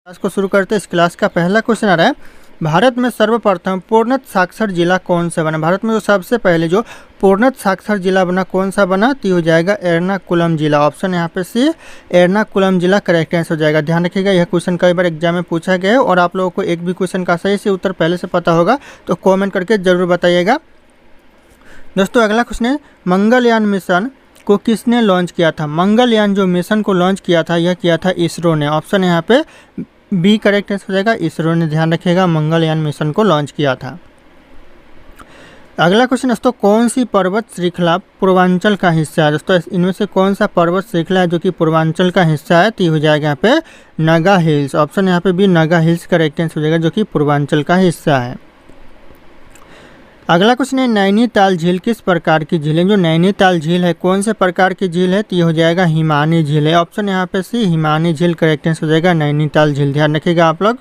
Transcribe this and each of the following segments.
Class को शुरू करते हैं। इस क्लास का पहला क्वेश्चन आ रहा है, भारत में सर्वप्रथम पूर्णत साक्षर जिला कौन सा बना। भारत में जो सबसे पहले जो पूर्णत साक्षर जिला बना कौन सा बना, तो हो जाएगा एर्नाकुलम जिला। ऑप्शन यहाँ पे सी, एर्नाकुलम जिला करेक्ट आंसर हो जाएगा। ध्यान रखिएगा, यह क्वेश्चन कई बार एग्जाम में पूछा गया है और आप लोगों को एक भी क्वेश्चन का सही से उत्तर पहले से पता होगा तो कॉमेंट करके जरूर बताइएगा। दोस्तों अगला क्वेश्चन है, मंगलयान मिशन को किसने लॉन्च किया था। मंगलयान जो मिशन को लॉन्च किया था यह किया था इसरो ने। ऑप्शन यहाँ पे बी करेक्ट आंसर हो जाएगा, इसरो ने। ध्यान रखिएगा, मंगलयान मिशन को लॉन्च किया था। अगला क्वेश्चन दोस्तों, कौन सी पर्वत श्रृंखला पूर्वांचल का हिस्सा है। दोस्तों इनमें से कौन सा पर्वत श्रृंखला है जो कि पूर्वांचल का हिस्सा है, तो हो जाएगा यहाँ पे नागा हिल्स। ऑप्शन यहाँ पे भी नागा हिल्स करेक्ट आंसर हो जाएगा जो कि पूर्वांचल का हिस्सा है। अगला क्वेश्चन है, नैनीताल झील किस प्रकार की झील है। जो नैनीताल झील है कौन से प्रकार की झील है, तो ये हो जाएगा हिमानी झील है। ऑप्शन यहाँ पे सी, हिमानी झील करेक्ट आंसर हो जाएगा, नैनीताल झील। ध्यान रखिएगा आप लोग।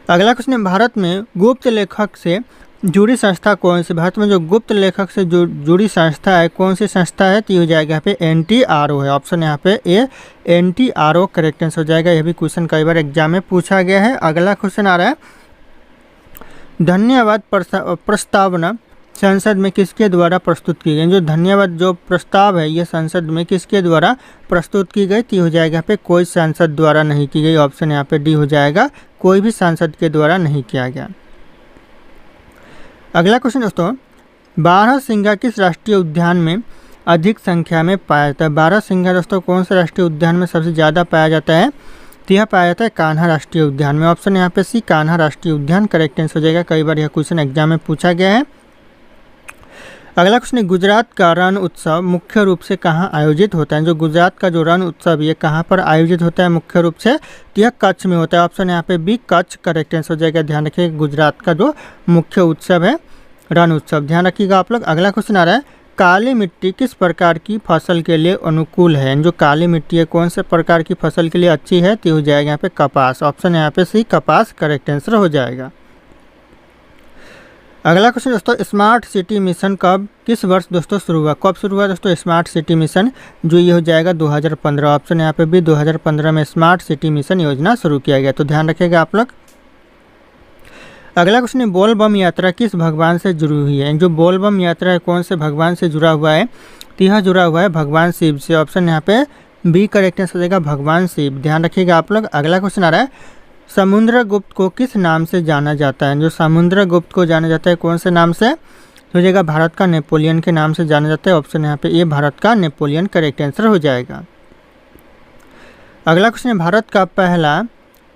अगला क्वेश्चन है, भारत में गुप्त लेखक से जुड़ी संस्था कौन सी। भारत में जो गुप्त लेखक से जुड़ी संस्था है कौन सी संस्था है, तो ये हो जाएगा यहाँ पे NTRO है। ऑप्शन यहाँ पे ए, NTRO करेक्ट आंसर हो जाएगा। यह भी क्वेश्चन कई बार एग्जाम में पूछा गया है। अगला क्वेश्चन आ रहा है, धन्यवाद प्रस्तावना संसद में किसके द्वारा प्रस्तुत की गई। जो धन्यवाद जो प्रस्ताव है ये संसद में किसके द्वारा प्रस्तुत की गई, तो हो जाएगा यहाँ पे कोई सांसद द्वारा नहीं की गई। ऑप्शन यहाँ पे डी हो जाएगा, कोई भी सांसद के द्वारा नहीं किया गया। अगला क्वेश्चन दोस्तों, बारहसिंघा किस राष्ट्रीय उद्यान में अधिक संख्या में पाया जाता है। बारहसिंघा दोस्तों कौन से राष्ट्रीय उद्यान में सबसे ज़्यादा पाया जाता है, तो यह पाया जाता है कान्हा राष्ट्रीय उद्यान में। ऑप्शन यहाँ पे सी, कान्हा राष्ट्रीय उद्यान करेक्ट आंसर हो जाएगा। कई बार यह क्वेश्चन एग्जाम में पूछा गया है। अगला क्वेश्चन है, गुजरात का रण उत्सव मुख्य रूप से कहाँ आयोजित होता है। जो गुजरात का जो रण उत्सव ये कहाँ पर आयोजित होता है मुख्य रूप से, तो यह कच्छ में होता है। ऑप्शन यहाँ पे बी, कच्छ करेक्ट आंसर हो जाएगा। ध्यान रखिएगा, गुजरात का जो मुख्य उत्सव है रण उत्सव। ध्यान रखिएगा आप लोग। अगला क्वेश्चन आ रहा है, काली मिट्टी किस प्रकार की फसल के लिए अनुकूल है। जो काली मिट्टी है कौन से प्रकार की फसल के लिए अच्छी है, तो हो जाएगा यहाँ पे कपास। ऑप्शन यहाँ पे सी, कपास करेक्ट आंसर हो जाएगा। अगला क्वेश्चन दोस्तों, स्मार्ट सिटी मिशन कब किस वर्ष दोस्तों शुरू हुआ। कब शुरू हुआ दोस्तों स्मार्ट सिटी मिशन, जो ये हो जाएगा 2015। ऑप्शन यहाँ पे भी 2015 में स्मार्ट सिटी मिशन योजना शुरू किया गया। तो ध्यान रखिएगा आप लोग। अगला क्वेश्चन है, बोल बम यात्रा किस भगवान से जुड़ी हुई है। जो बोल बम यात्रा है कौन से भगवान से जुड़ा हुआ है, तो यह जुड़ा हुआ है भगवान शिव से। ऑप्शन यहाँ पे बी करेक्ट आंसर हो जाएगा, भगवान शिव। ध्यान रखिएगा आप लोग। अगला क्वेश्चन आ रहा है, समुद्रगुप्त को किस नाम से जाना जाता है। जो समुद्रगुप्त को जाना जाता है कौन से नाम से, हो जाएगा भारत का नेपोलियन के नाम से जाना जाता है। ऑप्शन यहाँ पे ये भारत का नेपोलियन करेक्ट आंसर हो जाएगा। अगला क्वेश्चन है, भारत का पहला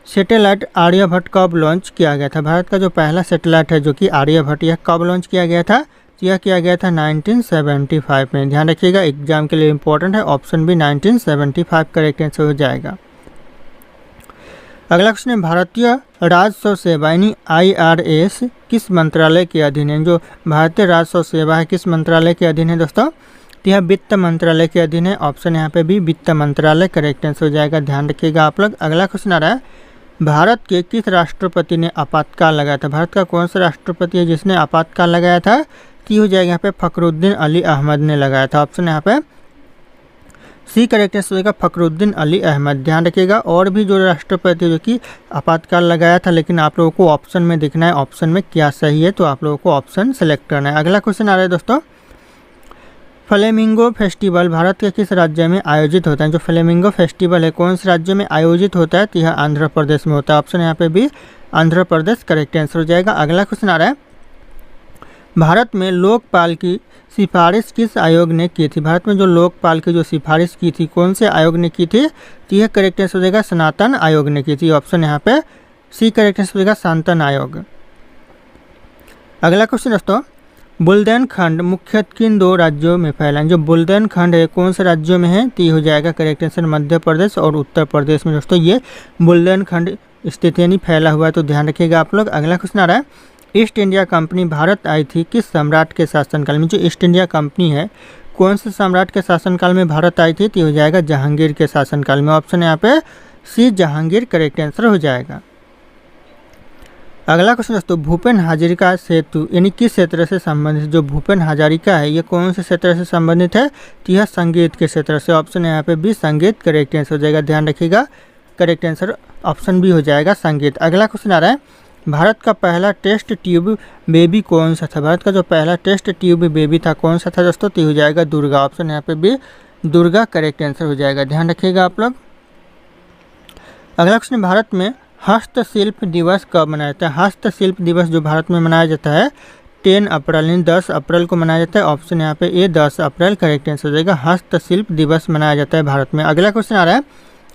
सैटेलाइट आर्यभट्ट कब लॉन्च किया गया था। भारत का जो पहला सैटेलाइट है जो कि आर्यभट्ट, यह कब लॉन्च किया गया था, तो यह किया गया था 1975 में। ध्यान रखिएगा, एग्जाम के लिए इंपॉर्टेंट है। ऑप्शन भी 1975 करेक्ट आंसर हो जाएगा। अगला क्वेश्चन है, भारतीय राजस्व सेवा यानी IRS किस मंत्रालय के अधीन है। जो भारतीय राजस्व सेवा है किस मंत्रालय के अधीन है दोस्तों, तो यह वित्त मंत्रालय के अधीन है। ऑप्शन यहाँ पे भी वित्त मंत्रालय करेक्ट आंसर हो जाएगा। ध्यान रखिएगा आप लोग। अगला क्वेश्चन आ रहा है, भारत के किस राष्ट्रपति ने आपातकाल लगाया था। भारत का कौन सा राष्ट्रपति है जिसने आपातकाल लगाया था, तो हो जाएगा यहाँ पे फखरुद्दीन अली अहमद ने लगाया था। ऑप्शन यहाँ पे सी करेक्ट आंसर हो जाएगा, फखरुद्दीन अली अहमद। ध्यान रखिएगा, और भी जो राष्ट्रपति जो कि आपातकाल लगाया था, लेकिन आप लोगों को ऑप्शन में देखना है ऑप्शन में क्या सही है, तो आप लोगों को ऑप्शन सेलेक्ट करना है। अगला क्वेश्चन आ रहा है दोस्तों, फ्लेमिंगो फेस्टिवल भारत के किस राज्य में आयोजित होता है। जो फ्लेमिंगो फेस्टिवल है कौन से राज्य में आयोजित होता है, तो यह आंध्र प्रदेश में होता है। ऑप्शन यहाँ पे भी आंध्र प्रदेश करेक्ट आंसर हो जाएगा। अगला क्वेश्चन आ रहा है, भारत में लोकपाल की सिफारिश किस आयोग ने की थी। भारत में जो लोकपाल की जो सिफारिश की थी कौन से आयोग ने की थी, तो यह करेक्ट आंसर हो जाएगा सनातन आयोग ने की थी। ऑप्शन यहाँ पे सी करेक्ट आंसर हो जाएगा, सनातन आयोग। अगला क्वेश्चन दोस्तों, बुंदेलखंड मुख्यतः किन दो राज्यों में फैला है। जो बुंदेलखंड है कौन से राज्यों में है, तो ये हो जाएगा करेक्ट आंसर मध्य प्रदेश और उत्तर प्रदेश में दोस्तों ये बुंदेलखंड स्थित यानी फैला हुआ है। तो ध्यान रखिएगा आप लोग। अगला क्वेश्चन आ रहा है, ईस्ट इंडिया कंपनी भारत आई थी किस सम्राट के शासनकाल में। जो ईस्ट इंडिया कंपनी है कौन से सम्राट के शासनकाल में भारत आई थी, तो ये हो जाएगा जहांगीर के शासनकाल में। ऑप्शन यहाँ पे सी, जहांगीर करेक्ट आंसर हो जाएगा। अगला क्वेश्चन दोस्तों, भूपेन हाजरिका सेतु यानी किस क्षेत्र से संबंधित। जो भूपेन हाजरिका है ये कौन से क्षेत्र से संबंधित है, तो यह संगीत के क्षेत्र से। ऑप्शन यहाँ पे भी संगीत करेक्ट आंसर हो जाएगा। ध्यान रखिएगा, करेक्ट आंसर ऑप्शन बी हो जाएगा संगीत। अगला क्वेश्चन आ रहा है, भारत का पहला टेस्ट ट्यूब बेबी कौन सा था? भारत का जो पहला टेस्ट ट्यूब बेबी था कौन सा था दोस्तों? तो हो जाएगा दुर्गा। ऑप्शन यहाँ पे भी दुर्गा करेक्ट आंसर हो जाएगा, ध्यान रखिएगा आप लोग। अगला क्वेश्चन, भारत में हस्तशिल्प दिवस कब मनाया जाता है? हस्तशिल्प दिवस जो भारत में मनाया जाता है 10 अप्रैल यानी 10 अप्रैल को मनाया जाता है। ऑप्शन यहाँ पे ए 10 अप्रैल करेक्ट आंसर हो जाएगा, हस्तशिल्प दिवस मनाया जाता है भारत में। अगला क्वेश्चन आ रहा है,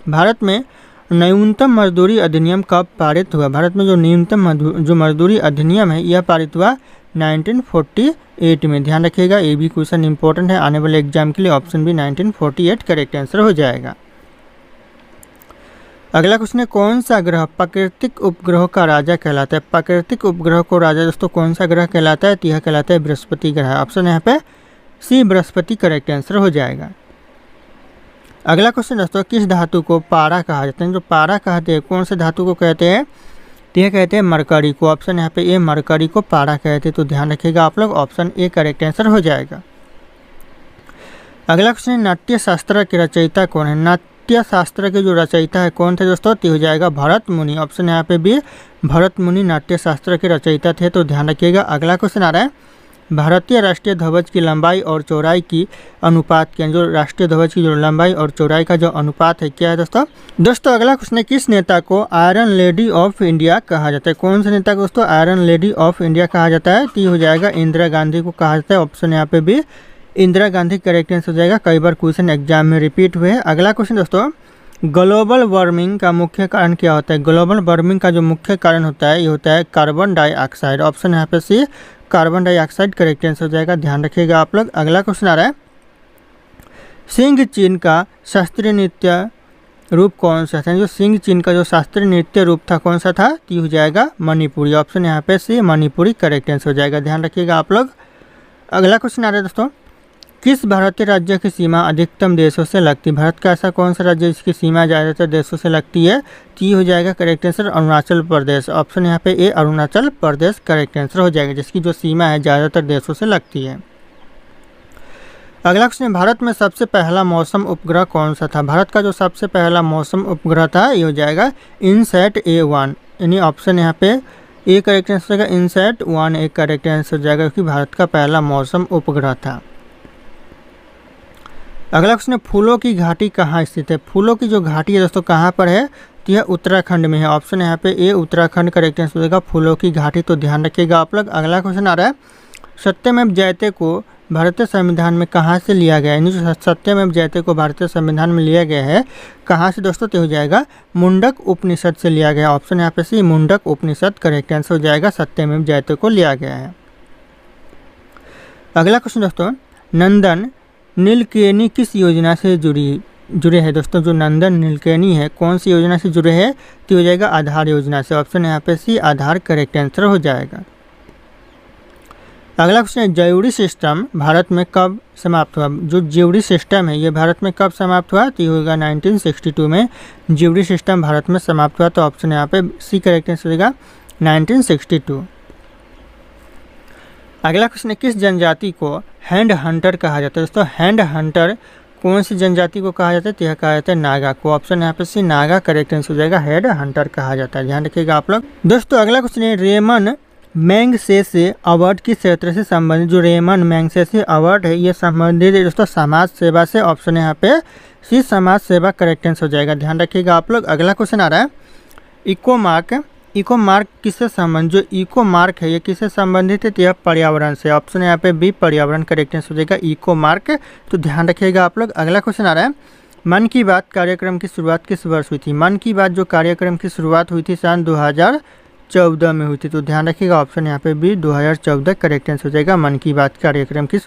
भारत में न्यूनतम मजदूरी अधिनियम कब पारित हुआ? भारत में जो न्यूनतम जो मजदूरी अधिनियम है यह पारित हुआ 1948 में। ध्यान रखिएगा, ये भी क्वेश्चन इंपॉर्टेंट है आने वाले एग्जाम के लिए। ऑप्शन बी 1948 करेक्ट आंसर हो जाएगा। अगला क्वेश्चन है, कौन सा ग्रह प्राकृतिक उपग्रहों का राजा कहलाता है? प्राकृतिक उपग्रह को राजा दोस्तों कौन सा ग्रह कहलाता है? तो यह कहलाता है बृहस्पति ग्रह। ऑप्शन यहाँ पे सी बृहस्पति करेक्ट आंसर हो जाएगा। अगला क्वेश्चन दोस्तों, किस धातु को पारा कहा जाता है? जो पारा कहते हैं कौन से धातु को कहते हैं? तो यह कहते हैं मरकरी को। ऑप्शन यहाँ पे ए मरकरी को पारा कहते हैं, तो ध्यान रखिएगा आप लोग, ऑप्शन ए करेक्ट आंसर हो जाएगा। अगला क्वेश्चन है, नाट्य शास्त्र के रचयिता कौन है? नाट्य शास्त्र के जो रचयिता है कौन थे दोस्तों? तो हो जाएगा भरत मुनि। ऑप्शन यहाँ पे भी भरत मुनि नाट्य शास्त्र के रचयिता थे, तो ध्यान रखिएगा। अगला क्वेश्चन आ रहा है, भारतीय राष्ट्रीय ध्वज की लंबाई और चौड़ाई की अनुपात क्या है? जो राष्ट्रीय ध्वज की जो लंबाई और चौड़ाई का जो अनुपात है क्या है दोस्तों? अगला क्वेश्चन है, किस नेता को आयरन लेडी ऑफ इंडिया कहा जाता है? कौन से नेता को दोस्तों आयरन लेडी ऑफ इंडिया कहा जाता है? तो हो जाएगा इंदिरा गांधी को कहा जाता है। ऑप्शन यहाँ पे भी इंदिरा गांधी करेक्ट आंसर हो जाएगा, कई बार क्वेश्चन एग्जाम में रिपीट हुए हैं। अगला क्वेश्चन दोस्तों, ग्लोबल वार्मिंग का मुख्य कारण क्या होता है? ग्लोबल वार्मिंग का जो मुख्य कारण होता है ये होता है कार्बन डाइऑक्साइड। ऑप्शन यहाँ पे सी कार्बन डाइऑक्साइड करेक्ट आंसर हो जाएगा, ध्यान रखिएगा आप लोग। अगला क्वेश्चन आ रहा है, सिंह चीन का शास्त्रीय नृत्य रूप कौन सा था? जो सिंह चीन का जो शास्त्रीय नृत्य रूप था कौन सा था? तो हो जाएगा मणिपुरी। ऑप्शन यहाँ पे सी मणिपुरी करेक्ट आंसर हो जाएगा, ध्यान रखिएगा आप लोग। अगला क्वेश्चन आ रहा है दोस्तों, किस भारतीय राज्य की सीमा अधिकतम देशों से लगती है? भारत का ऐसा कौन सा राज्य जिसकी सीमा ज़्यादातर देशों से लगती है? तो हो जाएगा correct answer Arunachal Pradesh. Option यहाँ पे ए अरुणाचल प्रदेश करेक्ट आंसर हो जाएगा, जिसकी जो सीमा है ज़्यादातर देशों से लगती है। अगला क्वेश्चन है, भारत में सबसे पहला मौसम उपग्रह कौन सा था? भारत का जो सबसे पहला मौसम उपग्रह था ये हो जाएगा इनसैट A1, यानी ऑप्शन यहाँ पे ए करेक्ट आंसर हो जाएगा, इनसैट 1 एक करेक्ट आंसर हो जाएगा, क्योंकि भारत का पहला मौसम उपग्रह था। अगला क्वेश्चन है, फूलों की घाटी कहाँ स्थित है? फूलों की जो घाटी है दोस्तों कहाँ पर है? तो यह उत्तराखंड में है। ऑप्शन यहाँ पे ए उत्तराखंड करेक्ट आंसर हो जाएगा, फूलों की घाटी, तो ध्यान रखिएगा आप लोग। अगला क्वेश्चन आ रहा है, सत्यमेव जयते को भारतीय संविधान में कहाँ से लिया गया है? यानी जो सत्यमेव जयते को भारतीय संविधान में लिया गया है कहाँ से दोस्तों? तो हो जाएगा मुंडक उपनिषद से लिया गया। ऑप्शन यहाँ पे सी मुंडक उपनिषद करेक्ट आंसर हो जाएगा, सत्यमेव जयते को लिया गया है। अगला क्वेश्चन दोस्तों, नंदन नीलकेनी किस योजना से जुड़े हैं दोस्तों? जो नंदन नीलकेनी है कौन सी योजना से जुड़े हैं? तो हो जाएगा आधार योजना से। ऑप्शन यहाँ पे सी आधार करेक्ट आंसर हो जाएगा। अगला क्वेश्चन है, ज्यूरी सिस्टम भारत में कब समाप्त हुआ? जो ज्यूरी सिस्टम है ये भारत में कब समाप्त हुआ? तो होगा 1962 में ज्यूरी सिस्टम भारत में समाप्त हुआ, तो ऑप्शन यहाँ पे सी करेक्ट आंसर हो जाएगा 1962। अगला क्वेश्चन है, किस जनजाति को हैंड हंटर कहा जाता है? दोस्तों हैंड हंटर कौन सी जनजाति को कहा जाता है? तो यह कहा जाता है नागा को। ऑप्शन यहाँ पे सी नागा करेक्ट आंसर हो जाएगा, हैंड हंटर कहा जाता है, ध्यान रखिएगा आप लोग। दोस्तों अगला क्वेश्चन है, रेमन मैगसेसे अवार्ड किस क्षेत्र से संबंधित? जो रेमन मैगसेसे अवार्ड है ये संबंधित है दोस्तों समाज सेवा से। ऑप्शन यहाँ पे सी समाज सेवा करेक्ट आंसर हो जाएगा, ध्यान रखिएगा आप लोग। अगला क्वेश्चन आ रहा है, इको मार्क किससे संबंधित? जो इको मार्क है ये किससे संबंधित है? तो यह पर्यावरण से। ऑप्शन यहाँ पे बी पर्यावरण करेक्ट आंसर हो जाएगा, इको मार्क, तो ध्यान रखिएगा आप लोग। अगला क्वेश्चन आ रहा है, मन की बात कार्यक्रम की शुरुआत किस वर्ष हुई थी? मन की बात जो कार्यक्रम की शुरुआत हुई थी सन 2014 में हुई थी, तो ध्यान रखिएगा ऑप्शन यहाँ पे बी 2014 करेक्ट आंसर हो जाएगा, मन की बात कार्यक्रम की